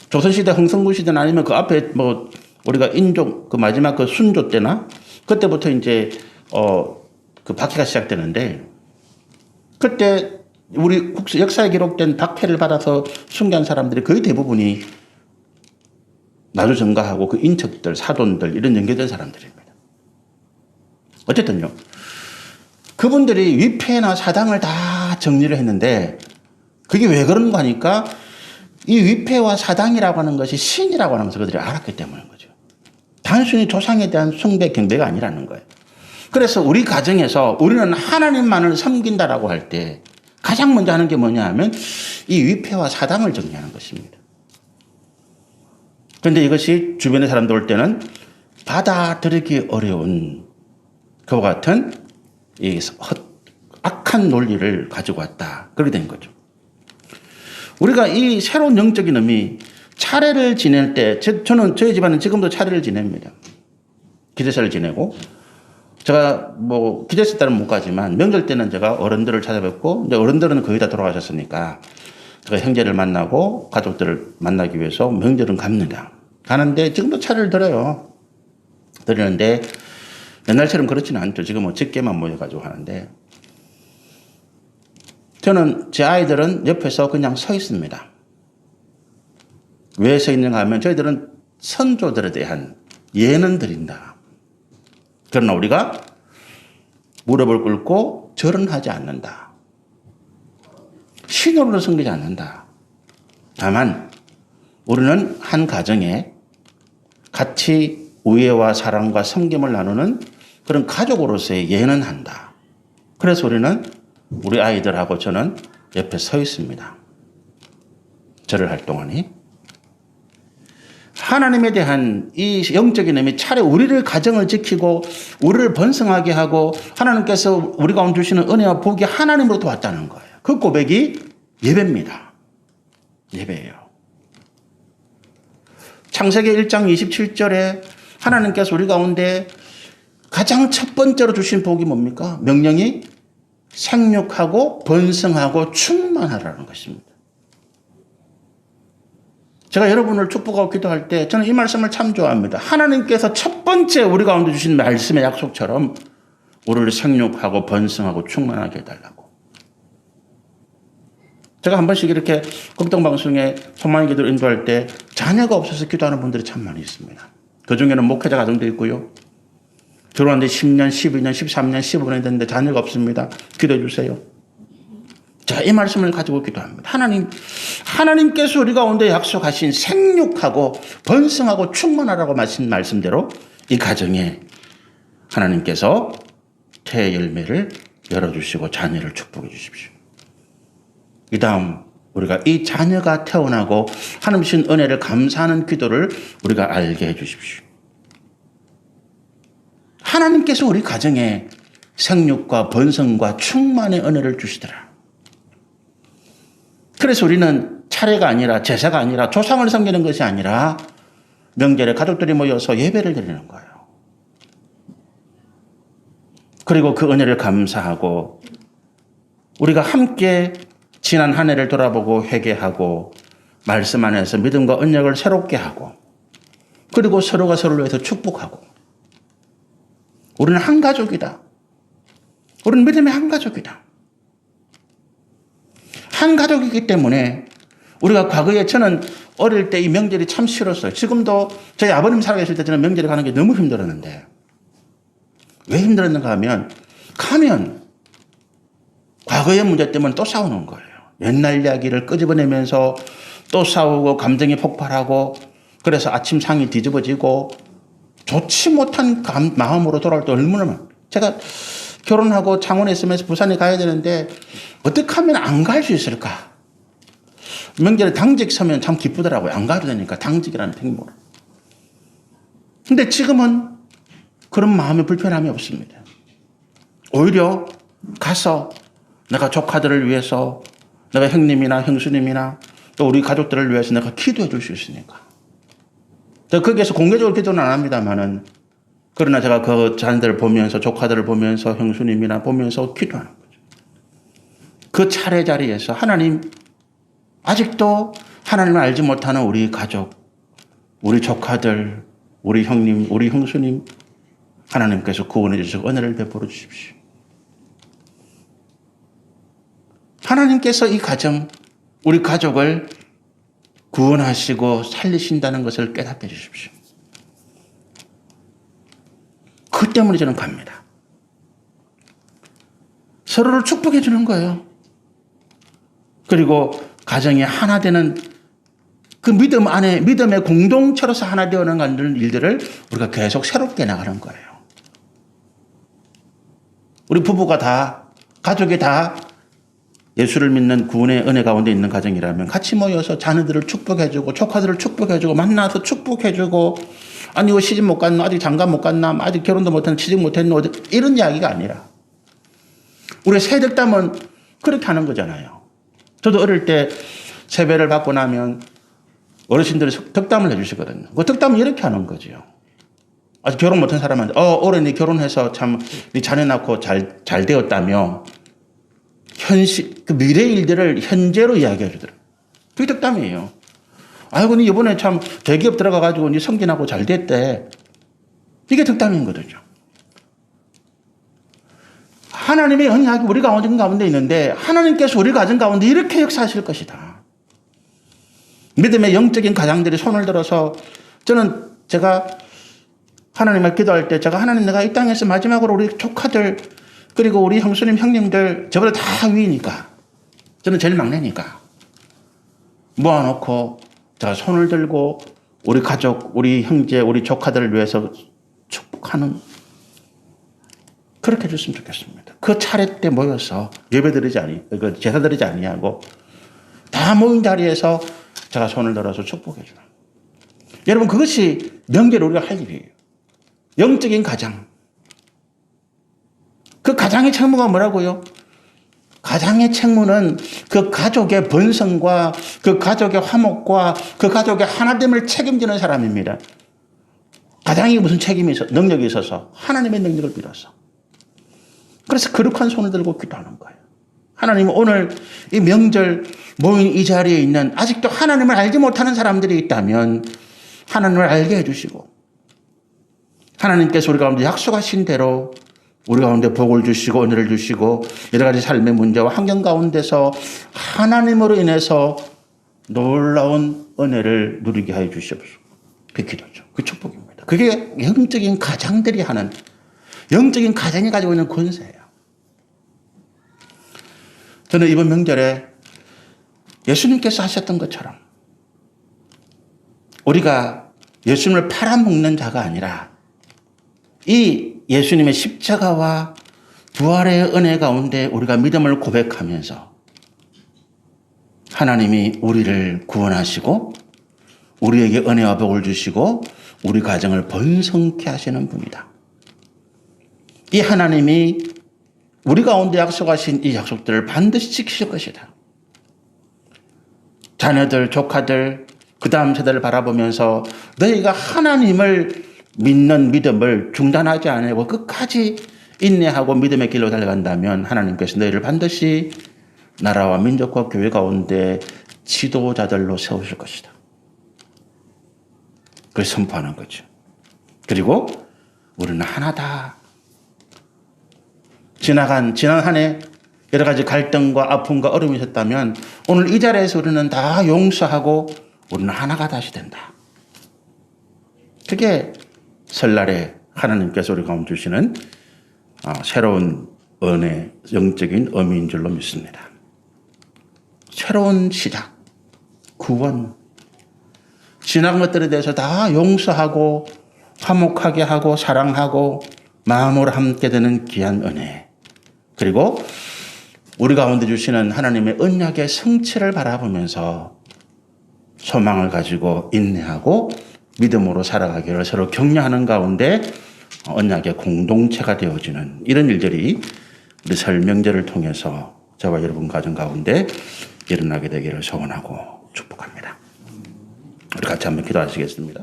조선시대 흥성구 시대나 아니면 그 앞에 우리가 인종 그 마지막 그 순조 때나 그때부터 이제 그 박해가 시작되는데, 그때 우리 역사에 기록된 박해를 받아서 숭배한 사람들이 거의 대부분이 나주정가하고 그 인척들, 사돈들 이런 연계된 사람들입니다. 어쨌든요, 그분들이 위패나 사당을 다 정리를 했는데 그게 왜 그런가 하니까 이 위패와 사당이라고 하는 것이 신이라고 하는 것을 그들이 알았기 때문인 거죠. 단순히 조상에 대한 숭배, 경배가 아니라는 거예요. 그래서 우리 가정에서 우리는 하나님만을 섬긴다라고 할 때 가장 먼저 하는 게 뭐냐 하면 이 위패와 사당을 정리하는 것입니다. 그런데 이것이 주변의 사람들 올 때는 받아들이기 어려운 그와 같은 이 악한 논리를 가지고 왔다. 그렇게 된 거죠. 우리가 이 새로운 영적인 의미, 차례를 지낼 때, 저희 집안은 지금도 차례를 지냅니다. 기제사를 지내고, 제가 기제사 때는 못 가지만 명절 때는 제가 어른들을 찾아뵙고, 이제 어른들은 거의 다 돌아가셨으니까 제가 형제를 만나고 가족들을 만나기 위해서 명절은 갑니다. 가는데 지금도 차례를 드려요. 드리는데 옛날처럼 그렇지는 않죠. 지금 직계만 모여가지고 하는데, 저는 제 아이들은 옆에서 그냥 서 있습니다. 왜 서 있는가 하면 저희들은 선조들에 대한 예는 드린다. 그러나 우리가 무릎을 꿇고 절은 하지 않는다. 신으로 섬기지 않는다. 다만 우리는 한 가정에 같이 우애와 사랑과 섬김을 나누는 그런 가족으로서의 예는 한다. 그래서 우리는 우리 아이들하고 저는 옆에 서 있습니다. 절을 할 동안이. 하나님에 대한 이 영적인 의미, 차례 우리를 가정을 지키고 우리를 번성하게 하고 하나님께서 우리 가운데 주시는 은혜와 복이 하나님으로부터 왔다는 거예요. 그 고백이 예배입니다. 예배예요. 창세기 1장 27절에 하나님께서 우리 가운데 가장 첫 번째로 주신 복이 뭡니까? 명령이 생육하고 번성하고 충만하라는 것입니다. 제가 여러분을 축복하고 기도할 때 저는 이 말씀을 참 좋아합니다. 하나님께서 첫 번째 우리 가운데 주신 말씀의 약속처럼 우리를 생육하고 번성하고 충만하게 해달라고. 제가 한 번씩 이렇게 극동방송에 소망의 기도를 인도할 때 자녀가 없어서 기도하는 분들이 참 많이 있습니다. 그중에는 목회자 가정도 있고요. 결혼한 지 10년, 12년, 13년, 15년이 됐는데 자녀가 없습니다. 기도해 주세요. 자, 이 말씀을 가지고 기도합니다. 하나님께서 우리 가운데 약속하신 생육하고 번성하고 충만하라고 하신 말씀대로 이 가정에 하나님께서 태의 열매를 열어주시고 자녀를 축복해 주십시오. 이 다음 우리가 이 자녀가 태어나고 하나님 주신 은혜를 감사하는 기도를 우리가 알게 해 주십시오. 하나님께서 우리 가정에 생육과 번성과 충만의 은혜를 주시더라. 그래서 우리는 차례가 아니라 제사가 아니라 조상을 섬기는 것이 아니라 명절에 가족들이 모여서 예배를 드리는 거예요. 그리고 그 은혜를 감사하고 우리가 함께 지난 한 해를 돌아보고 회개하고 말씀 안에서 믿음과 언약을 새롭게 하고 그리고 서로가 서로를 위해서 축복하고 우리는 한 가족이다. 우리는 믿음의 한 가족이다. 한 가족이기 때문에 우리가 과거에 저는 어릴 때 이 명절이 참 싫었어요. 지금도 저희 아버님 살아계실 때 저는 명절에 가는 게 너무 힘들었는데 왜 힘들었는가 하면 가면 과거의 문제 때문에 또 싸우는 거예요. 옛날 이야기를 끄집어내면서 또 싸우고 감정이 폭발하고 그래서 아침 상이 뒤집어지고 좋지 못한 마음으로 돌아올 때 얼마나 많아요. 제가 결혼하고 창원에 있으면서 부산에 가야 되는데 어떻게 하면 안 갈 수 있을까? 명절에 당직 서면 참 기쁘더라고요. 안 가도 되니까 당직이라는 행보로. 근데 지금은 그런 마음의 불편함이 없습니다. 오히려 가서 내가 조카들을 위해서 내가 형님이나 형수님이나 또 우리 가족들을 위해서 내가 기도해 줄 수 있으니까. 제가 거기에서 공개적으로 기도는 안 합니다만은 그러나 제가 그 자녀들을 보면서 조카들을 보면서 형수님이나 보면서 기도하는 거죠. 그 차례 자리에서 하나님 아직도 하나님을 알지 못하는 우리 가족, 우리 조카들, 우리 형님, 우리 형수님 하나님께서 구원해 주시고 은혜를 베풀어 주십시오. 하나님께서 이 가정, 우리 가족을 구원하시고 살리신다는 것을 깨닫게 해 주십시오. 그 때문에 저는 갑니다. 서로를 축복해 주는 거예요. 그리고 가정이 하나 되는 그 믿음 안에 믿음의 공동체로서 하나 되어가는 일들을 우리가 계속 새롭게 나가는 거예요. 우리 부부가 다 가족이 다 예수를 믿는 구원의 은혜 가운데 있는 가정이라면 같이 모여서 자녀들을 축복해주고 조카들을 축복해주고 만나서 축복해주고 아니 이거 시집 못 갔나 아직 장가 못 갔나 아직 결혼도 못했나 취직 못했나 이런 이야기가 아니라 우리 새댁담은 그렇게 하는 거잖아요. 저도 어릴 때 세배를 받고 나면 어르신들이 덕담을 해주시거든요. 그 덕담은 이렇게 하는 거죠. 아직 결혼 못한 사람한테 올해 네 결혼해서 참 네 자녀 낳고 잘 되었다며 그 미래 일들을 현재로 이야기해 주더라고요. 그게 덕담이에요. 아이고, 니 이번에 참 대기업 들어가가지고 니 승진하고 잘 됐대. 이게 덕담인 거죠. 하나님의 언약이 우리 가운데 있는데 하나님께서 우리 가정 가운데 이렇게 역사하실 것이다. 믿음의 영적인 가장들이 손을 들어서 제가 하나님을 기도할 때 제가 하나님 내가 이 땅에서 마지막으로 우리 조카들 그리고 우리 형수님 형님들 저보다 다 위니까 저는 제일 막내니까 모아놓고 제가 손을 들고 우리 가족 우리 형제 우리 조카들을 위해서 축복하는 그렇게 해줬으면 좋겠습니다. 그 차례 때 모여서 예배드리지 제사드리지 아니하고 다 모인 자리에서 제가 손을 들어서 축복해 주는. 여러분 그것이 명절 우리가 할 일이에요. 영적인 가장. 그 가장의 책무가 뭐라고요? 가장의 책무는 그 가족의 번성과 그 가족의 화목과 그 가족의 하나됨을 책임지는 사람입니다. 가장이 무슨 책임이 능력이 있어서 하나님의 능력을 빌어서. 그래서 거룩한 손을 들고 기도하는 거예요. 하나님은 오늘 이 명절 모인 이 자리에 있는 아직도 하나님을 알지 못하는 사람들이 있다면 하나님을 알게 해주시고 하나님께서 우리 가운데 약속하신 대로 우리 가운데 복을 주시고 은혜를 주시고 여러 가지 삶의 문제와 환경 가운데서 하나님으로 인해서 놀라운 은혜를 누리게 하여 주시옵소서. 그 기도죠. 그 축복입니다. 그게 영적인 가장들이 하는 영적인 가장이 가지고 있는 권세예요. 저는 이번 명절에 예수님께서 하셨던 것처럼 우리가 예수님을 팔아먹는 자가 아니라 이 예수님의 십자가와 부활의 은혜 가운데 우리가 믿음을 고백하면서 하나님이 우리를 구원하시고 우리에게 은혜와 복을 주시고 우리 가정을 번성케 하시는 분이다. 이 하나님이 우리 가운데 약속하신 이 약속들을 반드시 지키실 것이다. 자녀들, 조카들, 그 다음 세대를 바라보면서 너희가 하나님을 믿는 믿음을 중단하지 않고 끝까지 인내하고 믿음의 길로 달려간다면 하나님께서 너희를 반드시 나라와 민족과 교회 가운데 지도자들로 세우실 것이다. 그걸 선포하는 거죠. 그리고 우리는 하나다. 지난 한 해 여러 가지 갈등과 아픔과 어려움이 있었다면 오늘 이 자리에서 우리는 다 용서하고 우리는 하나가 다시 된다. 그게 설날에 하나님께서 우리 가운데 주시는 새로운 은혜, 영적인 의미인 줄로 믿습니다. 새로운 시작, 구원, 지나간 것들에 대해서 다 용서하고 화목하게 하고 사랑하고 마음으로 함께 되는 귀한 은혜, 그리고 우리 가운데 주시는 하나님의 언약의 성취를 바라보면서 소망을 가지고 인내하고 믿음으로 살아가기를 서로 격려하는 가운데 언약의 공동체가 되어지는 이런 일들이 우리 설 명절을 통해서 저와 여러분 가정 가운데 일어나게 되기를 소원하고 축복합니다. 우리 같이 한번 기도하시겠습니다.